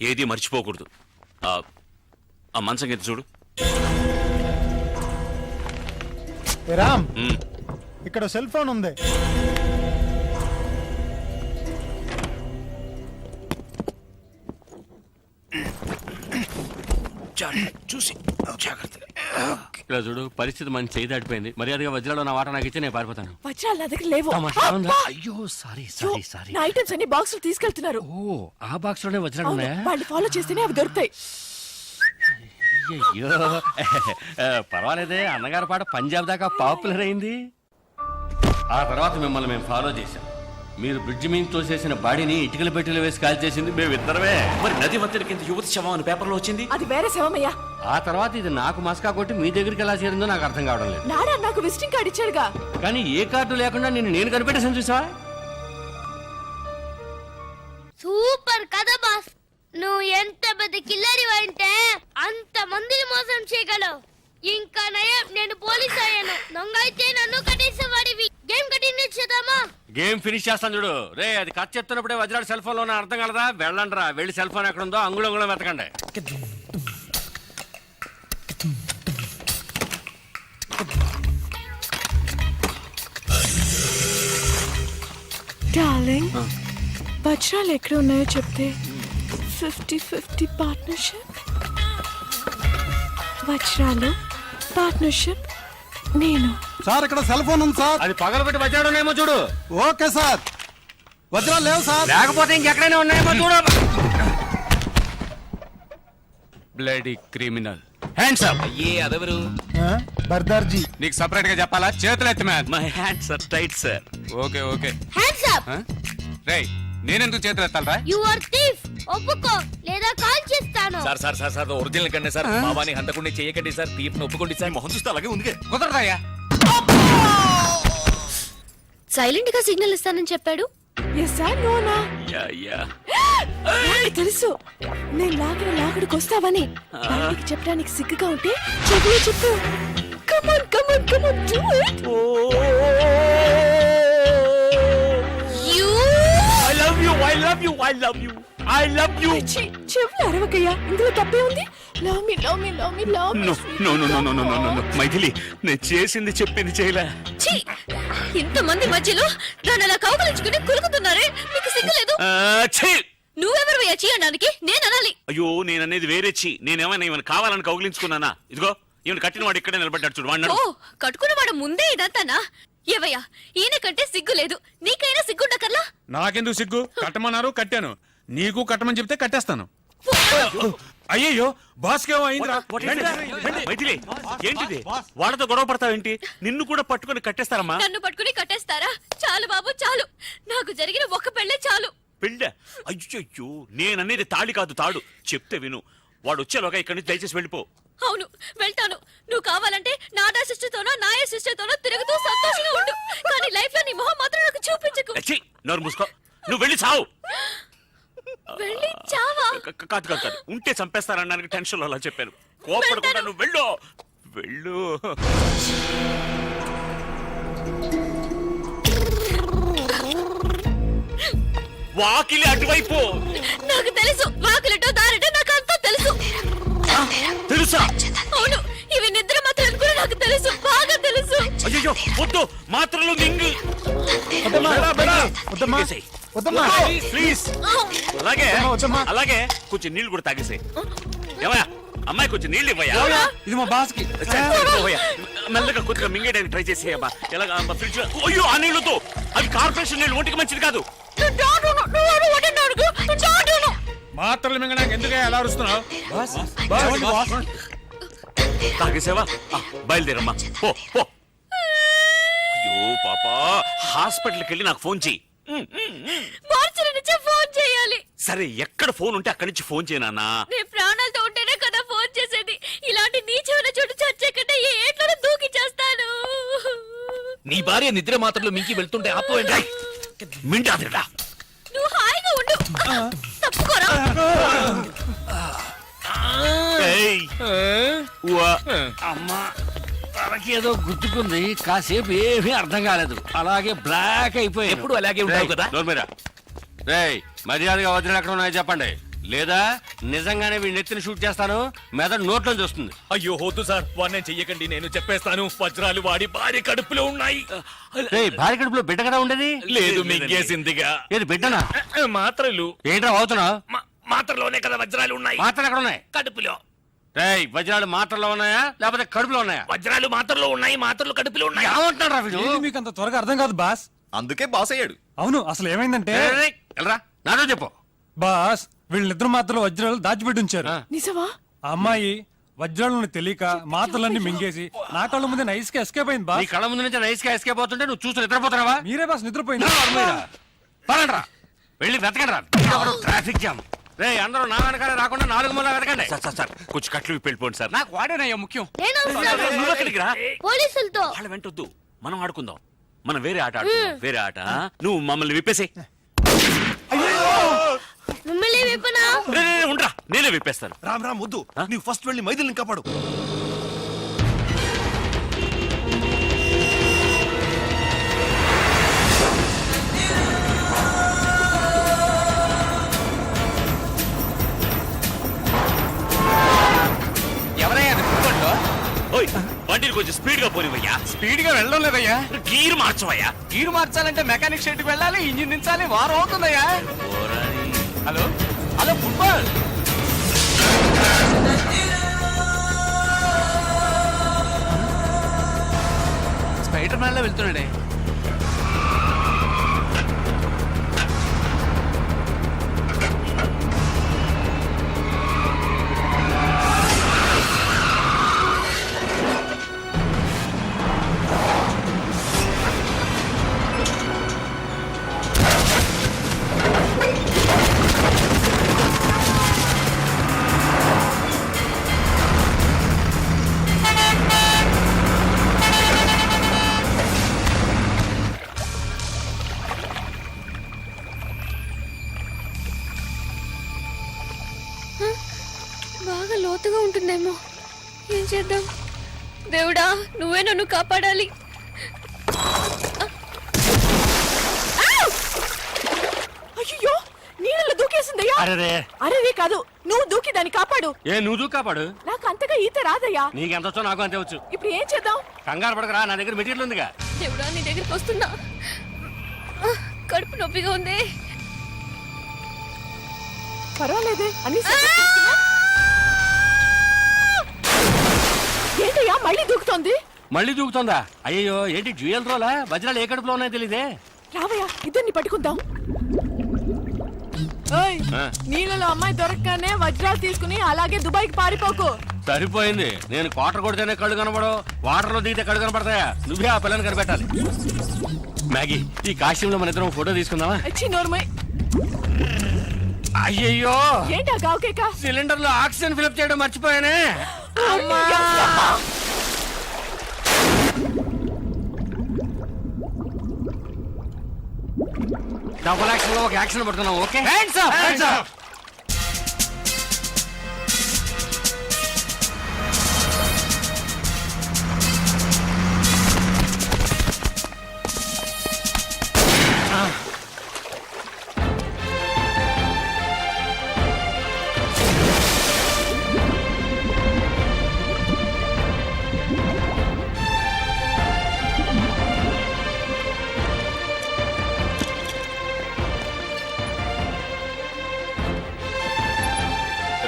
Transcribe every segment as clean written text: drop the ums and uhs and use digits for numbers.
ఏది మర్చిపోకూడదు. ఆ మంచం కింద చూడు. రామ్, ఇక్కడ సెల్ ఫోన్ ఉంది. చూసి జాగ్రత్తగా. ఇలా చూడు, పరిస్థితి మంచి చేయి దాటిపోయింది. మర్యాదగా వజ్రాలు నా వాట నాకు ఇచ్చి నేను పారిపోతాను. వజ్రాలు నా దగ్గర లేవు. అయ్యో సారీ. నా ఐటమ్స్ అన్ని బాక్సులు తీసుకెళ్తున్నారు. ఓ, ఆ బాక్స్ లోనే వజ్రాలు ఉన్నాయా? వాళ్ళు ఫాలో చేస్తేనే అవి దొరుకుతాయి. అయ్యో పర్వాలేదే, అన్నగారి పాట పంజాబ్ దాకా పాపులర్ అయింది. ఆ తర్వాత మిమ్మల్ని మేము ఫాలో చేశాం. మీరు బ్రిడ్జ్ మీద తోసేసిన బాడీని ఇటుకల పెట్టెలు వేసి కాల్ చేసింది మేమిద్దరమే. మరి నది మధ్యన కింద యువతి శవం అని పేపర్లో వచ్చింది. అది వేరే శవమయ్యా. ఆ తర్వాత ఇది నాకు మస్కా కొట్టి మీ దగ్గరికి ఎలా చేరిందో నాకు అర్థం కావడం లేదు. నాడా నాకు విజిటింగ్ కార్డు ఇచ్చాడుగా. కానీ ఏ కార్డు లేకుండా నేను కనిపెట్టేసాను చూసావా? సూపర్ కదా బాస్. నువ్వు ఎంత పెద్ద కిల్లరి అంటే అంత మందిని మోసం చేయగలవు. ఇంకా నయం, నేను పోలీస్ అయ్యాను. దొంగ అయితే నన్ను కట్టేసేవాడివి. గేమ్ కంటిన్యూ చేద్దామా? గేమ్ ఫినిష్ చేస్తాను చూడు. రే, అది కట్ చెప్తున్నప్పుడే వజ్రాడు సెల్ ఫోన్ లో అర్థం కలదా? వెళ్ళండి రా, వెళ్ళి సెల్ ఫోన్ ఎక్కడ ఉందో అంగుళం వెతకండి. డార్లింగ్, వజ్రాలు ఎక్కడ ఉన్నాయో చెప్తే 50-50 పార్ట్నర్షిప్. వజ్రాలు పార్ట్నర్షిప్ నేను. సార్ ఇక్కడ సెల్ ఫోన్ ఉంది సార్. అది పగలబెట్టి వజ్రాడు ఉన్నాయేమో చూడు. Okay sir. వజ్రాలు లేవు సార్. లేకపోతే ఇంకెక్కడైనా ఉన్నాయేమో చూడు. Bloody criminal. Hands up. అయ్యే అదెవరు? బర్దార్జీ. నీకు సెపరేట్ గా చెప్పాలా? చేతులు ఎత్తి man. My hands are tight sir. Okay okay. Hands up. రేయ్, నేనెందుకు చేతులు ఎత్తాలరా? You are thief. ఒప్పుకో లేదా కాల్ చేస్తాను. సార్ ఒరిజినల్ కండి సార్. మావాని హంతకుండా చేయకండి సార్. తీర్పును ఒప్పుకోండి సార్. మొహం చూస్తే అలాగే ఉంది. కుదరదయ్యా. సైలెంట్ గా సిగ్నల్ ఇస్తానని చెప్పాడు. ఎస్ ఆర్ నోనా? నాకు తెలుసు నేను లాగడికి వస్తావని. బయటికి చెప్పడానికి సిగ్గుగా ఉంటే చెవులు చెప్పు. Come on do it. I love you. చెవులు అరవకయ్యా, ఇందులో తప్పే ఉంది. లవ్ మీ. No. మైథిలి, నేను చేసింది చెప్పింది చేయలే. ఇంతమంది మధ్యలో దాన్ని అలా కౌగలించుకుని కులుకుతున్నారే, మీకు సిగ్గులేదు? నువ్వెవరు చేయడానికి? నేను అనాలి. అయ్యో, నేననేది వేరే. నేనేమైనా ఈమెను కావాలని కౌగిలించుకున్నానా? ఇదిగో ఈమెను కట్టిన వాడు ఇక్కడే నిలబడ్డాడు చూడు. వాడు ఓ, కట్టుకున్నవాడు ముందే ఇదంతానా? ఏవయ్యా, ఈయన కంటే సిగ్గు లేదు. నీకైనా సిగ్గుండకర్లా? నాకెందుకు సిగ్గు? కట్టమన్నారు, కట్టాను. నీకు కట్టమని చెప్తే కట్టేస్తాను. అయ్యో, బాస్ కేమో అయిందిరా. మైథిలి, ఏంటిది? వాళ్ళతో గొడవ పడతావేంటి? నిన్ను కూడా పట్టుకుని కట్టేస్తారమ్మా. నన్ను పట్టుకుని కట్టేస్తారా? చాలు బాబు చాలు. నాకు జరిగిన ఒక్క పెళ్ళే చాలు. పెళ్ళ? అయ్యో, నేననేది తాళి కాదు, తాడు. చెప్తే విను. వాడు వచ్చేలోగా ఇక్కడి నుంచి దయచేసి వెళ్ళిపో. అవును, వెళ్తాను. నువ్వు కావాలంటే నాదా సిస్టర్తోనో నాయ సిస్టర్తోనో తిరుగుతూ సంతోషంగా ఉండు. కానీ లైఫ్ లో నీ మొహం మాత్రం నాకు చూపించకు. నోరు మూసుకో. నువ్వు వెళ్ళి చావు. వెళ్ళి చావా? కాదు, ఉంటే చంపేస్తారనడానికి టెన్షన్ లో అలా చెప్పాను. కోపడకుండా నువ్వు వెళ్ళు. వాకిలి అటువైపు. నాకు తెలుసు, వాకిలటో దారిటో నాకు అంతా తెలుసు. తెలుసా? అవును, ఇవి నిద్ర మాత్రం కూడా నాకు తెలుసు, బాగా తెలుసు. అయ్యో, వద్దు, మాత్రలు మింగు. ప్లీజ్. అలాగే కొంచెం నీళ్ళు కూడా తాగేసాయి. ఏమయ్యా, అమ్మాయి కొంచెం నీళ్ళు ఇవ్వయా. ఇది మా బాస్ కి. మెల్లగా కొద్దిగా మింగేయడానికి ట్రై చేసేయమ్మా. ఎలాగా ఫ్రిడ్జ్ లో? అయ్యో, ఆ నీళ్ళతో. అవి కార్పొరేషన్ నీళ్ళు, ఒంటికి మంచిది కాదు. మాత్రలు మింగడానికి ఎందుకు ఎలా అరుస్తున్నావు? తాగేసావా? బయలుదేరమ్మా, పో. అయ్యో పాపా, హాస్పిటల్కి వెళ్ళి నాకు ఫోన్ చెయ్యి. ఫోన్ చేయాలి. సరే, ఎక్కడ ఫోన్ ఉంటే అక్కడి నుంచి ఫోన్ చేయనా? నీ ప్రాణాలతో ఉంటేనే కదా ఫోన్ చేసేది. ఇలాంటి నీచమైన చోటు చచ్చే కంటే ఏ ఏట్లో దూకి చేస్తాను. నీ భార్య నిద్ర మాత్రలు మింకి వెళ్తుంటే ఆపోయండి. మింటాదిరా. నువ్వు హాయిగా ఉండు. తప్పుకోరా. అమ్మా, తనకేదో గుర్తుకుంది. కాసేపు ఏమీ అర్థం కాలేదు. అలాగే బ్లాక్ అయిపోయి. ఎప్పుడు అలాగే ఉంటావు కదా. రేయ్, మర్యాదగా వజ్రాలు ఎక్కడ ఉన్నాయో చెప్పండి, లేదా నిజంగానే వీడిని ఎత్తిని షూట్ చేస్తాను, మెదడు నోట్లో చూస్తుంది. అయ్యో వద్దు సార్ వాడిని చెయ్యకండి, నేను చెప్పేస్తాను. వజ్రాలు వాడి భార్య కడుపులో ఉన్నాయి. భార్య కడుపులో బిడ్డ కదా ఉండేది. లేదు మింగేసిందిగా. ఏది బిడ్డనా? మాత్రలు ఏంట్రా అవుతున్నావు? మాత్రలోనే కదా వజ్రాలు ఉన్నాయి. మాత్రలు ఎక్కడ ఉన్నాయి? కడుపులో. రేయ్, వజ్రాలు మాత్రలో ఉన్నాయా లేకపోతే కడుపులో ఉన్నాయా? వజ్రాలు మాత్రలో ఉన్నాయి, మాత్రలు కడుపులో ఉన్నాయి. ఏమంటున్నాడు రా వీడు? మీకు అంత త్వరగా అర్థం కాదు బాస్. అందుకే బాస్ అయ్యాడు. అవును, అసలు ఏమైందంటే రేయ్, రేయ్, వెళ్ళరా నాతో చెప్పు. బాస్ వీళ్ళిద్దరు మాత్రం వజ్రాలు దాచిపెట్టి ఉంచారు. నిజమా? ఆ అమ్మాయి వజ్రాలను తెలియక మాత్రలన్నీ మింగేసి నా కళ్ళ ముందే నైస్ గా ఎస్కేప్ అయింది నీ బాస్. కళ్ళ ముందు నుంచి నైస్ గా ఎస్కేప్ అవుతుంటే నువ్వు చూస్తూ నిద్రపోతున్నావా? మీరే బాస్ నిద్రపోయింది. పదండ్రా, వెళ్ళి వెతకండి రా. Traffic jam. రే, అందరూ నా వెనకాల రాకుండా 4 మూల వెతకండి. సార్ కొంచెం కట్లు విప్పి వెళ్ళిపోండి సార్. నాకు వాడేనయ్యా ముఖ్యం. నేను వస్తాను. నువ్వు ఎక్కడికి రా? పోలీసులతో. వాళ్ళ వెంటొద్దు, మనం ఆడుకుందాం. మనం వేరే ఆట ఆడుకుందాం. వేరే ఆట. నువ్వు మమ్మల్ని విప్పేసే. మిమ్మల్ని విప్పనా? ఉండరా, నేనే విప్పేస్తాను. రామ్ రామ్ వద్దు, నీవు ఫస్ట్ వెళ్ళి మైథిలిని కాపాడు. ఎవరయ్యా ఫుట్బాల్లో? ఓయ్, బండిని కొంచెం స్పీడ్ గా పోనివయ్యా. స్పీడ్ గా వెళ్ళడం లేదయ్యా. గీరు మార్చవయ్యా. గీరు మార్చాలంటే మెకానిక్ షెడ్ కి వెళ్ళాలి, ఇంజిన్ దించాలి, వారం అవుతుందయ్యా. Hello hello football. Spider man లో వెళ్తున్నాడే. బాగా లోతుగా ఉంటుందేమో. ఏం చేద్దాం? దేవుడా, నువ్వే నన్ను కాపాడాలి. అయ్యో, నీళ్ళలో దూకేసిందయ్యా. అరే అరే కాదు, నువ్వు దూకి దాన్ని కాపాడు. ఏ నువ్వు దూకు కాపాడు. నాకు అంతగా ఈత రాదయ్యా. నీకెంత వచ్చో నాకు అంతే వచ్చు. ఇప్పుడు ఏం చేద్దాం? కంగారు పడకరా, నా దగ్గర మెటీరియల్ ఉందిగా. దేవుడా, నీ దగ్గరికి వస్తున్నా. కడుపు నొప్పిగా ఉంది. పర్వాలేదే అన్ని ఏంటయ్యా మళ్ళీ దూకుతోంది? మళ్ళీ దూకుతుందా? అయ్యో, ఏంటి జ్యువెల్ రోలా? వజ్రాలు ఏ కడుపులో ఉన్నాయో తెలీదే. రావయ్యా, ఇద్దరిని పట్టుకుందాం. నీళ్ళలో అమ్మాయి దొరకగానే వజ్రాలు తీసుకుని అలాగే దుబాయ్కి పారిపోకు. సరిపోయింది. నేను క్వార్టర్ కొడితేనే కళ్ళు కనపడవు, వాటర్ లో దిగితే కళ్ళు కనపడతాయా? నువ్వే ఆ పిల్లని కనిపెట్టాలి. మ్యాగీ, ఈ కాశ్యంలో మన ఇద్దరం ఫోటో తీసుకుందామా? వచ్చి నోర్మై. అయ్యయ్యో, ఏంటా గావుకేక? సిలిండర్ లో ఆక్సిజన్ ఫిల్అప్ చేయడం మర్చిపోయానే. డబుల్ యాక్షన్ లో ఒక యాక్షన్ పడుతున్నాం. Okay, hands up, hands up.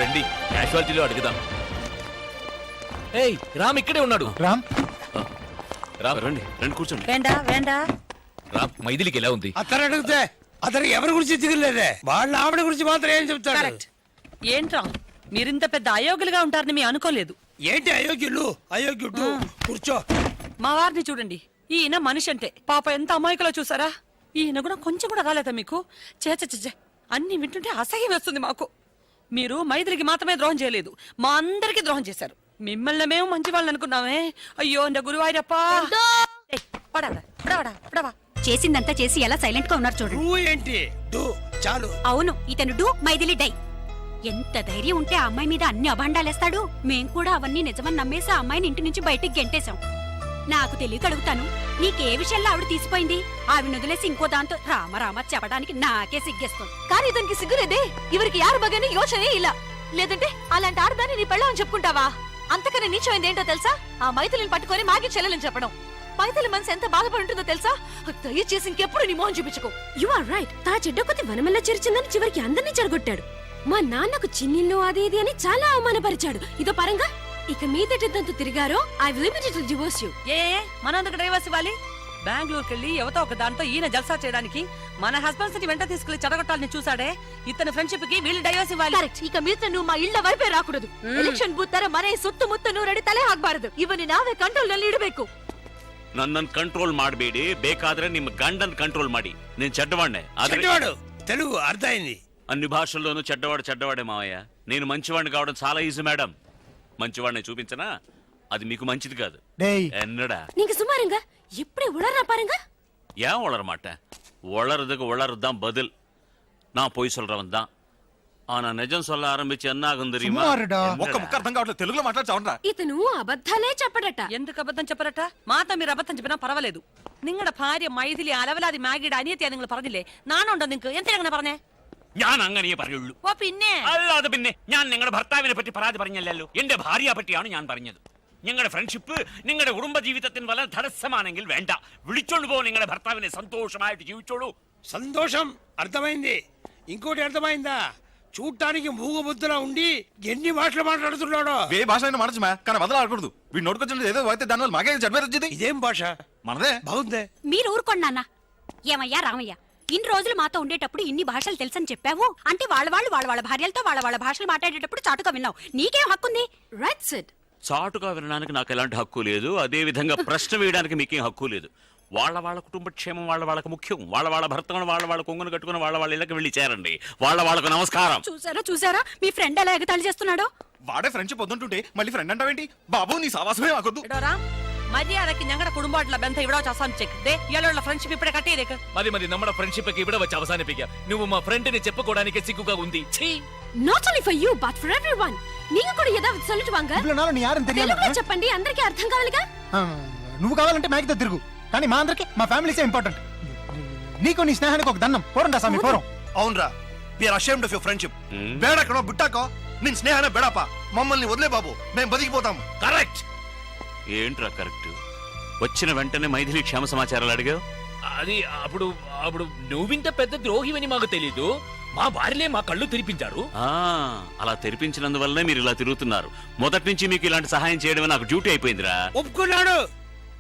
రండి, క్యాజువాలిటీలో అడుగుదాం. ఏయ్, రామ్ ఇక్కడే ఉన్నాడు. రామ్, రండి రండి, కూర్చోండి. రామ్, మైథిలికి ఎలా ఉంది? అతను అడిగితే అతను ఎవరి గురించి దిగులేదే, వాళ్ళ ఆవిడ గురించి మాత్రం ఏం చెప్తాడు? కరెక్ట్. ఏంట్రా మీరింత పెద్ద అయోగ్యులుగా ఉంటారని మేము అనుకోలేదు. ఏంటి అయోగ్యులు? అయోగ్యుడు కూర్చో. మా వారిని చూడండి, ఈయన మనిషి అంటే పాప ఎంత అమాయకులో చూసారా? ఈయన కూడా కొంచెం కూడా రాలేదా మీకు? చేచే అన్ని వింటుంటే అసహ్యం వేస్తుంది మాకు. మీరు మైత్రికి మాత్రమే ద్రోహం చేయలేదు, మా అందరికి ద్రోహం చేశారు. మిమ్మల్ని మేము మంచి వాళ్ళు అనుకున్నామే. అయ్యో నా గురువాయిరప్పా. చేసిందంతా చేసి ఎలా సైలెంట్ గా ఉన్నారు చూడండి. నువ్వు ఏంటి డు చాలు. అవును, ఇతను డు మైథిలి డై. ఎంత ధైర్యం ఉంటే ఆ అమ్మాయి మీద అన్ని అభాండాలేస్తాడు. మేం కూడా అవన్నీ నిజమని నమ్మేసి ఆ అమ్మాయిని ఇంటి నుంచి బయటికి గెంటేశాం. నాకు తెలియక అడుగుతాను నీకే విషయంలో ఆవిడ తీసిపోయింది ఆవిడ వదిలేసి ఇంకో దాంతో రామ చెప్పడానికి నాకే సిగ్గేస్తుంది. కానీ ఇతనికి సిగ్గులేదే. ఇవరికి యారు మగని యోచనే ఇలా. లేదంటే అలాంటి ఆడదాన్ని నీ పెళ్ళామని చెప్పుకుంటావా? అంతకన్నా నీచమైంది ఏంటో తెలుసా? ఆ మైథిలిని పట్టుకొని మాకి చెల్లెలని చెప్పడం. మైథిలి మనసు ఎంత బాధపడి ఉంటుందో తెలుసా? దయచేసి ఇంకెప్పుడు నీ మోహన్ చూపించుకో. You are right. తా చెడ్డ కొద్ది వనమల్లా చేర్చిందని చివరికి అందరినీ చెడగొట్టాడు. మా నాన్నకు చిన్నిల్లు అది ఇది అని చాలా అవమానపరిచాడు. ఇదో పరంగా ఇక మీదటంతా తిరిగారో I will immediately divorce you. మనందుకు డైవర్స్ ఇవ్వాలి? బెంగళూరుకి వెళ్ళి ఎవతో ఒక దాంతో ఈయన జల్సా చేయడానికి మన హస్బెండ్స్ ని వెంట తీసుకెళ్లి చెడగొట్టాలని చూసాడే. ఇతని ఫ్రెండ్షిప్ కి వీళ్ళు డైవర్స్ ఇవ్వాలి. ಕರೆಕ್ಟ್. ಈಗ ಮೀತ ನೀವು ಮಾ ಇಳ್ಳ ವೈಪೇ ರಾಕೂಡದು. ಎಲೆಕ್ಷನ್ ಬೂತ್ ತರ ಮನೆ ಸುತ್ತಮುತ್ತ ನೂರಡಿ ತಲೆ ಹಾಕ್ಬಾರದು. ಇವನ್ನ ನಾವೇ ಕಂಟ್ರೋಲ್ ನಲ್ಲಿ ಇಡಬೇಕು. ನನ್ನನ್ನು ಕಂಟ್ರೋಲ್ ಮಾಡಬೇಡಿ, ಬೇಕಾದ್ರೆ ನಿಮ್ಮ ಗಂಡನ್ ಕಂಟ್ರೋಲ್ ಮಾಡಿ. నేను చెడ్డవాడినే. చెడ్డవాడు తెలుగు అర్థమైంది. అన్ని భాషల్లోనూ చెడ్డవాడే మావయ్య. నేను మంచివాడిని కావడం చాలా ఈజీ మేడం. మంచివాడిని చూపించనా? అది మీకు మంచిది కాదు. ఎన్నడా నీకు సుమారంగా ఇప్పుడే ఉడరా పారంగా ஏன் உளர மாட்டேன்? உளறதுக்கு உளறதுதான் பதில். நான் பொய் சொல்றவன் தான். ஆனா நிஜம் சொல்ல ஆரம்பிச்சு என்ன ஆகும் தெரியுமா? ఒక్క ముక్క అర్థం కావట్లేదు, తెలుగులో మాట్లాడచావరా? ఇతను అబద్ధాలే చెప్పడట. ఎందుకు అబద్ధం చెప్పరట? మాతో మీరు అబద్ధం చెప్పినా పర్వాలేదు. നിങ്ങളുടെ ഭാര്യ മൈഥിലി അലവലാതി മാഗിയുടെ അനിയത്തിയാ നിങ്ങൾ പറഞ്ഞില്ലേ? നാണുണ്ടോ നിങ്ങൾക്ക്? എന്തിനാ അങ്ങനെ പറഞ്ഞേ? ഞാൻ അങ്ങനെയേ പറയുള്ളൂ. ഓ പിന്നെ അല്ലാതെ പിന്നെ ഞാൻ നിങ്ങളുടെ ഭർത്താവിനെ പറ്റി പരാതി പറഞ്ഞല്ലോ. എന്റെ ഭാര്യയെ പറ്റിയാണ് ഞാൻ പറഞ്ഞത്. നിങ്ങളുടെ ഫ്രണ്ട്ഷിപ്പ് നിങ്ങളുടെ കുടുംബ ജീവിതത്തിന് വളരെ തടസ്സമാണെങ്കിൽ വേണ്ട, വിളിച്ചോണ്ട് പോ നിങ്ങളുടെ ഭർത്താവിനെ. సంతోషമായിട്ട് జీవించోడు. సంతోషం అర్థమైంది. ఇంకోటి అర్థమైందా? చూడటానికి మూగబుద్ధులా ఉండి ఎన్ని భాషలు మాట్లాడుతున్నాడో. ఏ భాష అయినా మనసు కానీ వదలాడకూడదు. వీడు నోటుకొచ్చిన ఏదో అయితే దానివల్ల మాకే జడ్మే వచ్చింది. ఇదేం భాష? మనదే బాగుందే. మీరు ఊరుకోండి నాన్న. ఏమయ్యా రామయ్య, ఇన్ని రోజులు మాతో ఉండేటప్పుడు ఇన్ని భాషలు తెలుసని చెప్పావు అంటే వాళ్ళ భార్యలతో వాళ్ళ భాషలు మాట్లాడేటప్పుడు చాటుగా విన్నావు. నీకేం హక్కుంది? Right set. చాటుగా వినడానికి నాకు ఎలాంటి హక్కు లేదు. అదే విధంగా ప్రశ్న వేయడానికి మీకేం హక్కు లేదు. వాళ్ళ కుటుంబ క్షేమం వాళ్ళకు ముఖ్యం. వాళ్ళ భర్తను వాళ్ళ కొంగును కట్టుకుని వాళ్ళ ఇళ్ళకి వెళ్ళి చేరండి. వాళ్ళకు నమస్కారం. చూసారా మీ ఫ్రెండ్ ఎలా ఎగతాళి చేస్తున్నాడో? వాడే ఫ్రెండ్షిప్ వద్దుంటుంటే మళ్ళీ ఫ్రెండ్ అంటావేంటి? బాబు నీ సావాసమే మాకొద్దు. മര്യാദക്ക് ഞങ്ങളുടെ കുടുംബമായിട്ടുള്ള ബന്ധം ഇവിടെ വെച്ച് അവസാനിച്ചേക്ക്. ഇയാളുള്ള ഫ്രണ്ട്ഷിപ്പ് ഇവിടെ കട്ട് ചെയ്തേക്ക്. మరి നമ്മുടെ ఫ్రెండ్షిప్ ഇവിടെ വെച്ച് అవసానిపిക്കാം. నువ్వు మా ఫ్రెండ్ ని చెప్పుకోవడానికి సిగ్గుగా ఉంది. Not only for you but for everyone. నీకు కూడా ఏదో சொல்லிடுவாங்க. తెలుగులో చెప్పండి, అందరికీ అర్థం కావాలిగా. నువ్వు కావాలంటే మ్యాగ్తో తిరుగు, కానీ మా అందరికి మా ఫ్యామిలీసే ఇంపార్టెంట్. నీకు నీ స్నేహానికి ఒక దండం. పోరండా స్వామి పోరం. అవునరా, we are ashamed of your friendship. బేడకనో బుట్టాకో నిన్ స్నేహానే బెడాపా. మమ్మల్ని వదిలే బాబు, మేము బతికిపోతాము. కరెక్ట్. ఏంట్రా కరెక్ట్? వచ్చిన వెంటనే మైథిలి క్షేమ సమాచారాలు అడిగావు. అది అప్పుడు నువ్వింత పెద్ద ద్రోహివని మాకు తెలీదు. మా భార్యలే మా కళ్ళు తెరిపించారు. అలా తెరిపించినందువల్లనే మీరు ఇలా తిరుగుతున్నారు. మొదటి నుంచి మీకు ఇలాంటి సహాయం చేయడమే నాకు డ్యూటీ అయిపోయిందిరా. ఒప్పుకున్నాడు.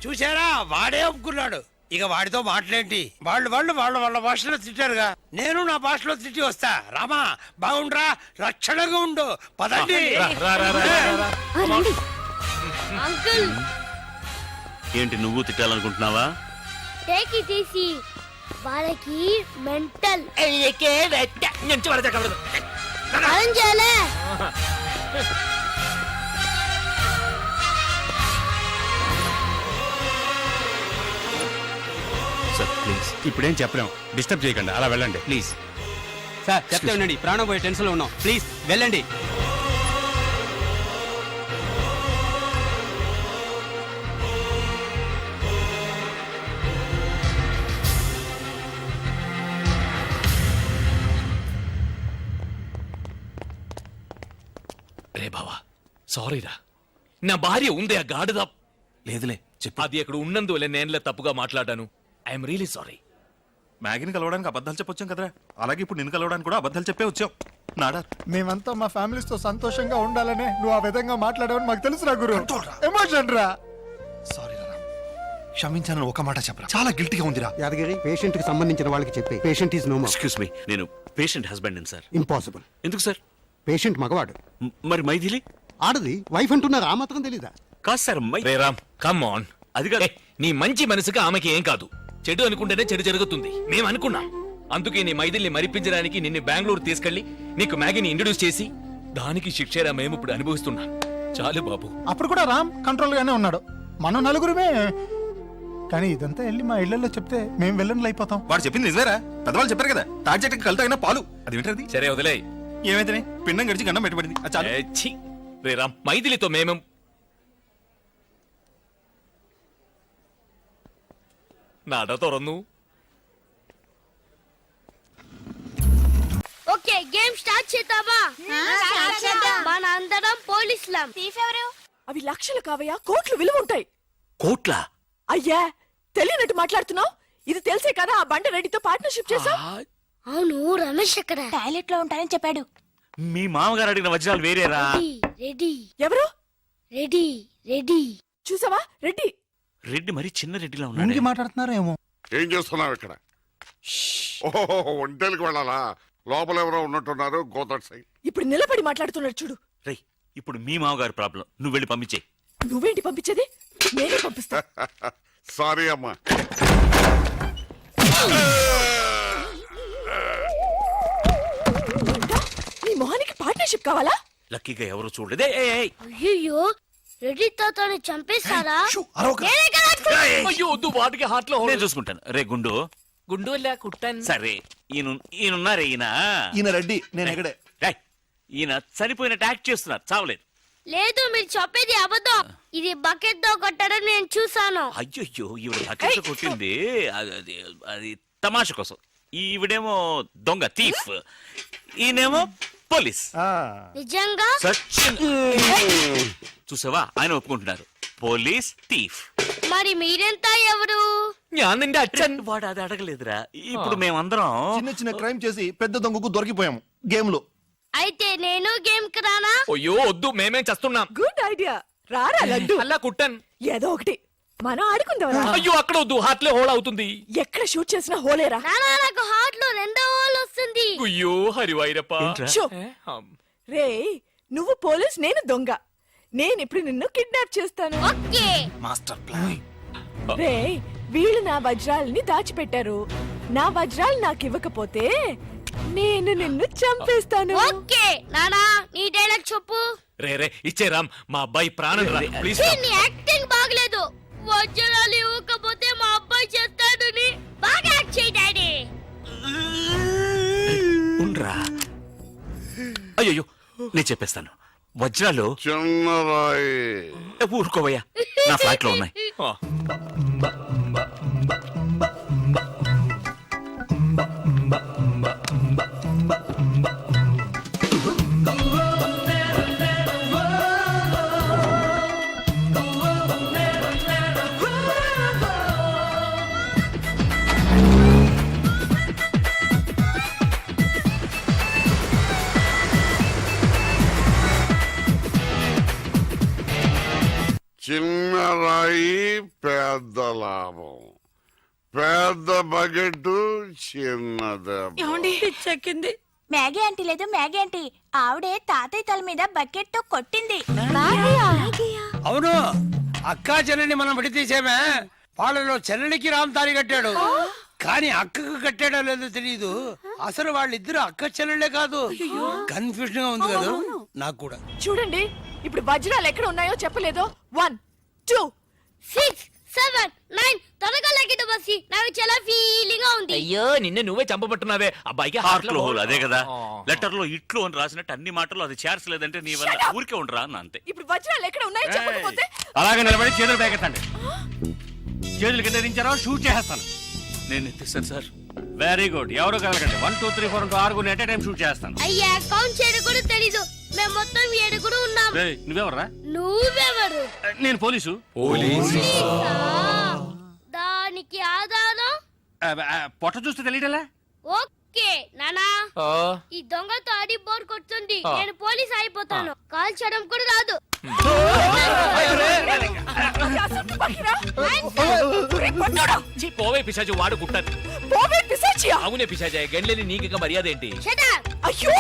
చూసారా, వాడే ఒప్పుకున్నాడు. ఇక వాడితో మాట్లాడేంటి? వాళ్ళ భాషలో తిట్టారుగా, నేను నా భాషలో తిట్టి వస్తా. రామా బాగుండ్రా, రక్షణగా ఉండు. పదండి. అంకుల్ ఏంటి నువ్వు తిట్టాలనుకుంటున్నావా? Take it easy. వాళ్ళకి మెంటల్ చేయాలే. Sir please. ఇప్పుడేం చెప్పలేం, డిస్టర్బ్ చేయకండి, అలా వెళ్ళండి ప్లీజ్. సార్ చెప్తే ఉండండి, ప్రాణం పోయే టెన్షన్ లో ఉన్నాం. ప్లీజ్ వెళ్ళండి. రే బావా, సారీరా. నా భార్య ఉందే ఆ గాడిద. లేదులే చెప్పు. అది అక్కడ ఉన్నందువల్ల నేనులే తప్పుగా మాట్లాడాను. I'm really sorry. మ్యాగీని కలవడానికి అబద్ధాలు చెప్పొచ్చాం కదరా, అలాగే ఇప్పుడు నిన్ను కలవడానికి కూడా అబద్ధాలు చెప్పే వచ్చాం. నాడా మేమంతా మా ఫ్యామిలీస్ తో సంతోషంగా ఉండాలనే నువ్వు ఆ విధంగా మాట్లాడావని మాకు తెలుసురా గురు. ఎమోషన్ రా. సారీ రా, క్షమించానని ఒక మాట చెప్పరా. చాలా గిల్టీగా ఉందిరా. యాదగిరి, పేషెంట్ కి సంబంధించిన వాళ్ళకి చెప్పి patient is no more. Excuse me, నేను పేషెంట్ హస్బెండ్ సార్. ఇంపాసిబుల్. ఎందుకు సార్? పేషెంట్ మగవాడు, మరి మైథిలి ఆడది వైఫ్ అంటున్నారు. ఆ మాత్రం తెలీదా? కాదు sir. Ray Ram, come on. అది కాదు. నీ మంచి మనసుగా ఆమెకి ఏం కాదు. చెడు అనుకుంటేనే చెడు జరుగుతుంది. మేము అనుకున్నాం. అందుకే నీ మైథిల్ని మరిపించడానికి నిన్ను బెంగళూరు తీసుకెళ్లి నీకు మ్యాగీని ఇంట్రడ్యూస్ చేసి దానికి శిక్షేరా మేము ఇప్పుడు అనుభవిస్తున్నాం. చాలు బాబు. అప్పుడు కూడా రామ్ కంట్రోల్ గానే ఉన్నాడు. మనం నలుగురుమే. కానీ ఇదంతా వెళ్ళి మా ఇళ్లలో చెప్తే మేము వెళ్ళని అయిపోతాం. వాడు చెప్పింది నిజమేరా, పెద్దవాళ్ళు చెప్పారు కదా. తాటి చెట్టుకి కలితగిన పాలు. అది వింటది. సరే వదిలే. ఏమైతే పిండం గడిచి గండం పెట్టబడింది. రే రామ్, మైథిలితో మేము നട തുറന്നു. ఓకే గేమ్ స్టార్ట్ చేద్దామా? మన అందరం పోలీసులం. అవి లక్షలు కావయ్యా, కోట్లు విలువ ఉంటాయి. కోట్ల అయ్యా తెలియనట్టు మాట్లాడుతున్నావు. ఇది తెలిసే కదా ఆ బండ రెడ్డితో పార్ట్నర్షిప్ చేసావు. అవును, రమేష్ ఎక్కడ? టాయిలెట్ లో ఉంటానని చెప్పాడు. మీ మామగారు అడిగిన వజ్రాలు వేరేరా? రెడీ ఎవరు? Ready ready. చూసావా రెడ్డి? రెడ్డి మరి చిన్న రెడ్డిలా ఇంటికి ఉన్నాడు. మాట్లాడుతున్నారో ఏమో. ఏం చేస్తున్నావు ఇక్కడ? ఓహో, ఒంటేలకు వెళ్ళాలా? లోపల ఎవరో ఉన్నట్టున్నారు. Go that side. ఇప్పుడు నిలబడి మాట్లాడుతున్నాడు చూడు. రేయ్, ఇప్పుడు మీ మామగారు ప్రాబ్లం, నువ్వు వెళ్ళి పంపించే. నువ్వేంటి పంపించేది? నేనే పంపిస్తా. సారీ అమ్మా. నీ మొహానికి పార్ట్నర్షిప్ కావాలా? లక్కీగా ఎవరు చూడలేదే. అయ్యో, రెడ్డి తాతని చంపేస్తారా? అయ్యో వద్దు, వాటికి హార్ట్ లో నేను చూసుకుంటాను. రే గుండు, గుండు కుట్టాను. సరే ఈయనున్నారే ఈయన. ఈయన రెడ్డి, నేను ఎక్కడే. రేయ్, ఈయన చనిపోయినట్టు యాక్ట్ చేస్తున్నారు, చావలేదు. లేదు, మీరు చెప్పేది అబద్ధం. ఇది బకెట్ తో కొట్టడం నేను చూసాను. అయ్యో ఈవిడ బకెట్ కొట్టింది అది తమాషా కోసం. ఈవిడేమో దొంగ థీఫ్, ఈయనేమో పోలీస్. నిజంగా? సచిన్ చూసావా, ఆయన ఒప్పుకుంటున్నారు, పోలీస్ థీఫ్. మరి మీరెంత ఎవరు? ഞാൻ നിന്റെ അച്ഛൻ. వాడు అది అడగలేదురా. ఇప్పుడు మేమందరం చిన్న చిన్న క్రైమ్ చేసి పెద్ద దొంగకు దొరికిపోయాము గేమ్ లో. అయితే నేను గేమ్ కి రానా? అయ్యో వద్దు, మేమేం చేస్తున్నాం. Good idea. రారా లడ్డు. అలా కుట్టాను. ఏదో ఒకటి మనం ఆడుకుందాం. అయ్యో అక్కడ వద్దు, హార్ట్ లో హోల్ అవుతుంది. ఎక్కడ షూట్ చేసినా హోలేరా. నానా, నాకు హార్ట్ లో రెండో హోల్ వస్తుంది. అయ్యో హరివైరప్ప. షో. రే, నువ్వు పోలీస్, నేను దొంగ. నేను ఇప్పుడు నిన్ను కిడ్నాప్ చేస్తాను. ఓకే. Master plan. రే, వీళ్ళు నా వజ్రాలని దాచిపెట్టారు. నా వజ్రాలు నాకు ఇవ్వకపోతే నేను నిన్ను చంపేస్తాను. ఓకే నానా, నీ డైలాగ్ చెప్పు. రే ఇచ్చే రామ్, మా అబ్బాయి ప్రాణం రా ప్లీజ్. నీ యాక్టింగ్ బాగలేదు. వజ్రాలు ఇవ్వకపోతే మా అబ్బాయి చేస్తాడు. బాగా యాక్ట్ చేయి డాడీ. ఉండ్రా. అయ్యో నేను చెప్పేస్తాను. వజ్రాలు చిన్నరాయి. ఊరుకోవయ్యా, నా ఫ్లాట్ లో ఉన్నాయి. చిన్నరాయి పెద్ద లాభం. పెద్ద బకెట్ చిన్నది. చెక్కింది. మ్యాగీ ఆంటీ లేదు, మ్యాగీ ఆంటీ. ఆవిడే తాతయ్య తల మీద బకెట్ తో కొట్టింది. అవును, అక్కా చెల్లెని మనం విడతీసేమే. వాళ్ళలో చెల్లెలికి రామ్ తాళి కట్టాడు, కానీ అక్కకు కట్టాడో లేదో తెలియదు. అసలు వాళ్ళిద్దరు అక్క చెల్లెళ్ళే కాదు. కన్ఫ్యూజన్ గా ఉంది కదా నాకు కూడా. చూడండి, ఇప్పుడు వజ్రాలు ఎక్కడ ఉన్నాయో చెప్పలేదు. 1 2 6 7 9 త్వరగా లెక్కిట బస్సి. నాకు చాలా ఫీలింగ్ గా ఉంది. అయ్యో నిన్ను నువ్వే చంపబట్టున్నావే. అబ్బాయికి హార్ట్ లో హోల్, అదే కదా. లెటర్ లో ఇట్లు అని రాసినట్టు అన్ని మాటలు అది చేర్చలేదంటే నీ వల్ల ఊరికే ఉండరా అన్న, అంతే. ఇప్పుడు వజ్రాలు ఎక్కడ ఉన్నాయో చెప్పకపోతే అలాగే నిలబడి చేతులు పేకెత్తండి. చేతులు కింద దించారో షూట్ చేస్తాను. నేను ఎత్తిస్తాను సార్. Very good. ఎవరు కలగండి. 1 2 3 4 6 ఎట్ టైం షూట్ చేస్తాను. అయ్యా, కౌంట్ చేయడం కూడా తెలీదు. మేము మొత్తం 7 ఉన్నాం. నువ్వెవర్రా? నువ్వెవరు? నేను పోలీసు. పోలీసా? దానికి ఆధారం? పొట్ట చూస్తే తెలియటలా? ఓకే నానా, ఈ దొంగతో ఆడి బోర్ కొడుతుంది. నేను పోలీస్ అయిపోతాను. కాల్ చేయడం కూడా రాదు. పోవే పిశాచి, వాడు గుట్టాను. అవునే పిశాచి, గండ్లేని నీకు మర్యాద ఏంటి? అయ్యో,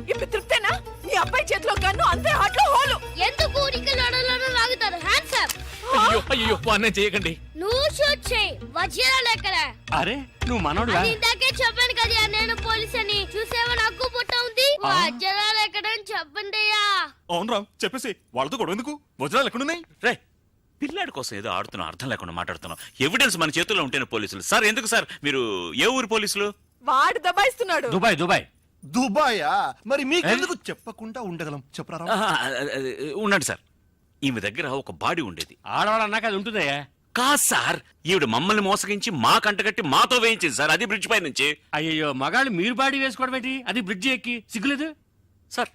ఇప్పుడు తృప్తేనా? నీ అబ్బాయి చేతిలో గన్ను, అంతే హార్ట్ లో హోలు. ఎందుకు ఊరికి లడలను లాగుతారు? Hands up. అయ్యో అన్నం చేయకండి. నువ్వు షూట్ చేయి. వజ్రాలు ఎక్కడ? అరే నువ్వు మనోడు. ఇందాకే చెప్పాను కదా నేను పోలీస్ అని. చూసేవా, నాకు పుట్ట ఉంది. వజ్రాలు ఎక్కడ చెప్పండి అయ్యా. అవును రామ్, చెప్పేసి వాళ్ళతో గొడవ ఎందుకు? వజ్రాలు ఎక్కడున్నాయి? రే, పిల్లాడి కోసం ఏదో ఆడుతున్నాం, అర్థం లేకుండా మాట్లాడుతున్నాం. ఎవిడెన్స్ మన చేతుల్లో ఉంటేనే పోలీసులు. సార్ ఎందుకు సార్ మీరు ఏ ఊరు పోలీసులు? వాడు దబాయిస్తున్నాడు. Dubai Dubai. దుబాయా? మరి మీకెందుకు చెప్పకుండా ఉండగలం? చెప్పరా. ఉండండి సార్, ఈమె దగ్గర ఒక బాడీ ఉండేది. ఆడవాళ్ళు అన్నాక అది ఉంటుందయ్యా. కాదు సార్, ఈవిడ మమ్మల్ని మోసగించి మా కంటగట్టి మాతో వేయించింది సార్, అది బ్రిడ్జ్ పై నుంచి. అయ్యో మగాళ్ళు మీరు బాడీ వేసుకోవడం ఏంటి? అది బ్రిడ్జి ఎక్కి సిగ్గులేదు? సార్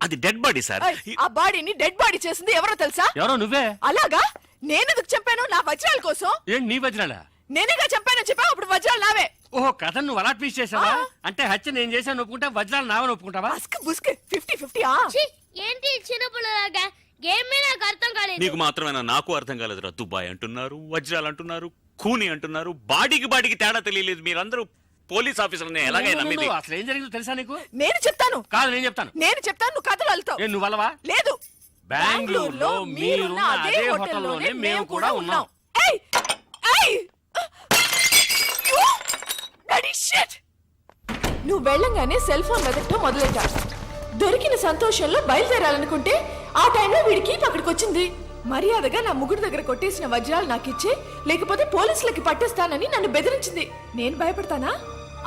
అది డెడ్ బాడీ సార్. ఆ బాడీని డెడ్ బాడీ చేసింది ఎవరో తెలుసా? ఎవరో నువ్వే. అలాగా? నేనెందుకు చంపాను? నా వజ్రాల కోసం. ఏంటి నీ వజ్రాలా? నేనేగా చంపానని చెప్పా, అప్పుడు వజ్రాలు నావే. ఓహో కథ నువ్వు అలా ట్వీస్ట్ చేసావా? అంటే హత్య నేను చేశాను ఒప్పుకుంటా, వజ్రాలు నావని ఒప్పుకుంటావా? బుస్క్ బుస్క్ 50-50 ఛీ, ఏంటి చిన్నపిల్లలాగా గేమ్ నాకు అర్థం కాలేదు. నీకు మాత్రమేనా? నాకు అర్థం కాలేదురా. దుబాయ్ అంటున్నారు, వజ్రాలు అంటున్నారు, కూని అంటున్నారు, బాడీకి తేడా తెలియలేదు. మీరందరూ పోలీస్ ఆఫీసర్ని ఎలాగైనా నమ్మింది. నువ్వు అసలు ఏం జరిగిందో తెలుసా నీకు? నేను చెప్తాను. కాదు నేను చెప్తాను. నువ్వు కథలు వెళ్తావు. నువ్వు అలవా? లేదు, బెంగళూరులో మీరున్న అదే హోటల్లోనే మేము కూడా ఉన్నాం. ఏయ్! ఏయ్! Bloody shit! నువ్వు వెళ్ళంగానే సెల్ ఫోన్ వెతకటం మొదలెట్టా. దొరికిన సంతోషంలో బయలుదేరాలనుకుంటే ఆ టైంలో వీడికి అక్కడికి వచ్చింది. మర్యాదగా నా ముగ్గురు దగ్గర కొట్టేసిన వజ్రాలు నాకిచ్చే, లేకపోతే పోలీసులకి పట్టేస్తానని నన్ను బెదిరించింది. నేను భయపడతానా?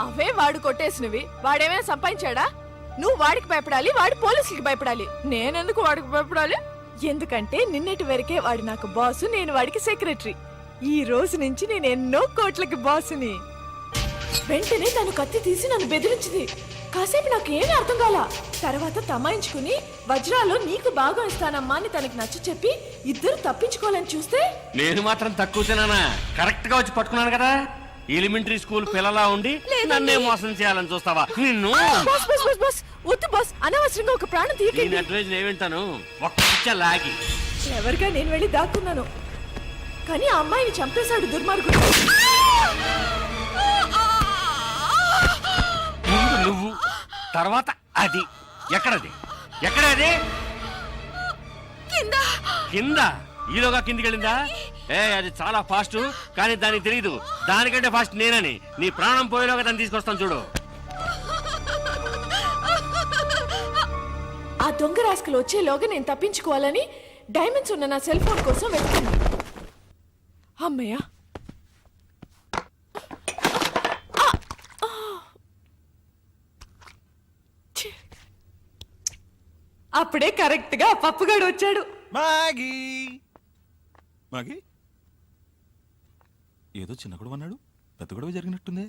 అవే వాడు కొట్టేసినవి. వాడేమైనా సంపాదించాడా? నువ్వు వాడికి భయపడాలి, వాడు పోలీసులకి భయపడాలి. నేనెందుకు వాడికి భయపడాలి? ఎందుకంటే నిన్నటి వరకే వాడు నాకు బాసు, నేను వాడికి సెక్రటరీ. ఈ రోజు నుంచి నేను ఎన్నో కోట్లకి బాసుని. వెంటనే తను కత్తి తీసి నన్ను బెదిరించింది. కాసేపు నాకు ఏమీ అర్థం కాల. తర్వాత తమాయించుకుని వజ్రాలు నీకు బాగా ఇస్తానమ్మా అని తనకి నచ్చ చెప్పి ఇద్దరు తప్పించుకోవాలని చూస్తే నేను మాత్రం తక్కువ తినానా? కరెక్ట్ గా వచ్చి పట్టుకున్నాను కదా. ఎలిమెంటరీ స్కూల్ పిల్లలా ఉండి నన్నే మోసం చేయాలని చూస్తావా? నిన్ను బాస్ బాస్ బాస్ బాస్ వద్దు బాస్, అనవసరంగా ఒక ప్రాణం నేను తీయకండి. అడ్వైజ్ ఏమింటాను? ఒక్క పిచ్చ లాగి ఎవరిగా నేను వెళ్ళి దాక్కున్నాను, కానీ ఆ అమ్మాయిని చంపేశాడు దుర్మార్గుడు. ముందు నువ్వు, తర్వాత అది. ఎక్కడది? ఎక్కడది? కింద. ఈలోగా కిందికి వెళ్ళిందా? అది చాలా ఫాస్ట్, కానీ దానికి తెలియదు దానికంటే ఫాస్ట్ నేనని. నీ ప్రాణం పోయేలోగా దాన్ని తీసుకొస్తాను చూడు. ఆ దొంగ రాస్కలు వచ్చేలోగా నేను తప్పించుకోవాలని డైమండ్స్ ఉన్న నా సెల్ ఫోన్ కోసం వెతుకున్నా. అమ్మయ్య, అప్పుడే కరెక్ట్ గా పప్పుగాడు వచ్చాడు. మాగీ మాగీ ఏదో చిన్న గొడవ అన్నాడు, పెద్ద గొడవ జరిగినట్టుంది.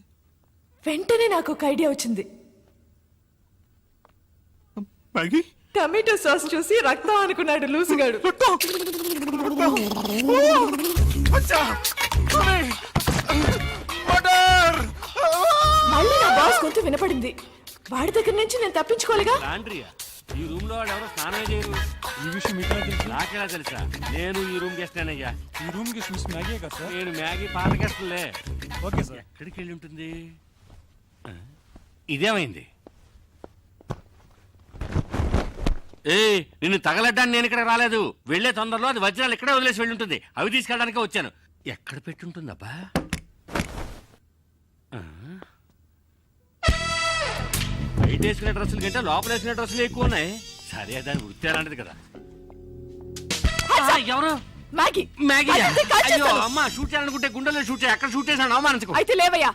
వెంటనే నాకు ఒక ఐడియా వచ్చింది. మాగీ టమాటో సాస్ చూసి రక్తం అనుకున్నాడు లూసుగాడు. మళ్ళీ నా బాస్ గొంతు వినపడింది. వాడి దగ్గర నుంచి నేను తప్పించుకోలేగా. లాండ్రియా, ఈ రూమ్ లో వాళ్ళు ఎవరో స్నానం చేయరు. ఈ విషయం మీకు ఎలా తెలుసు? నాకెలా తెలుసా? నేను ఈ రూమ్ గెస్టానయ్యా. ఈ రూమ్ కి మిస్ మ్యాగీ కదా సార్? నేను మ్యాగీ పాత గెస్టులే. Okay sir. ఎక్కడికి వెళ్ళి ఉంటుంది? ఇదేమైంది? నిన్ను తగలడ్డానికి నేను ఇక్కడ రాలేదు. వెళ్లే తొందరలో అది వజ్రాలు ఇక్కడే వదిలేసి వెళ్ళి ఉంటుంది. అవి తీసుకెళ్ళడానికే వచ్చాను. ఎక్కడ పెట్టుంటుందబ్బా? బయట వేసుకునే డ్రెస్సులు కంటే లోపల వేసుకునే డ్రెస్సులు ఎక్కువ ఉన్నాయి. సరే దాని వృత్తి అలాంటిది కదా. ఎవరు? మ్యాగీ. మ్యాగీ. అదంతే కాల్ అయ్యో చేస్తాను. అమ్మ, షూట్ చేయాలనుకుంటే గుండెల్లో షూట్ చేయ. ఎక్కడ షూట్ చేశాను అవమానించుకో. అయితే లేవయ్యా.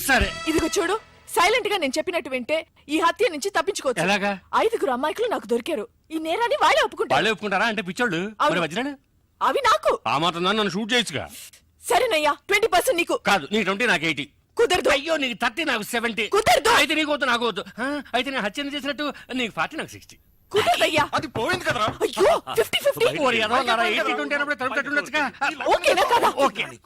సరే ఇదిగో చూడు, సైలెంట్ గా నేను చెప్పినట్టు వింటే ఈ హత్య నుంచి తప్పించుకోవచ్చు. ఎలాగా? 5 అమ్మాయికులు నాకు దొరికారు. ఈ నేరాన్ని వాళ్ళే ఒప్పుకుంటారు. వాళ్ళే ఒప్పుకుంటారా? అంటే పిచ్చోళ్ళు. అవును. మరి వజ్రాలు? అవి నాకు. ఆ మాత్రం దాన్ని నన్ను షూట్ చేయొచ్చుగా. సరేనయ్యా, 20% నీకు. కాదు, నీకు 20 నాకు 80. కుదరదు. అయ్యో నీకు 30 నాకు 70. కుదరదు. అయితే నీకు వద్దు నాకు వద్దు. అయితే నేను హత్య చేసినట్టు నీకు 40 నాకు 60. కుదరదయ్యా. అది పోయింది కదరా. అయ్యో 50-50. ఓరి ఎదవలారా, 80-20 అన్నప్పుడు తలుపు తట్టుండొచ్చుగా. ఓకేనా కదా? ఓకే.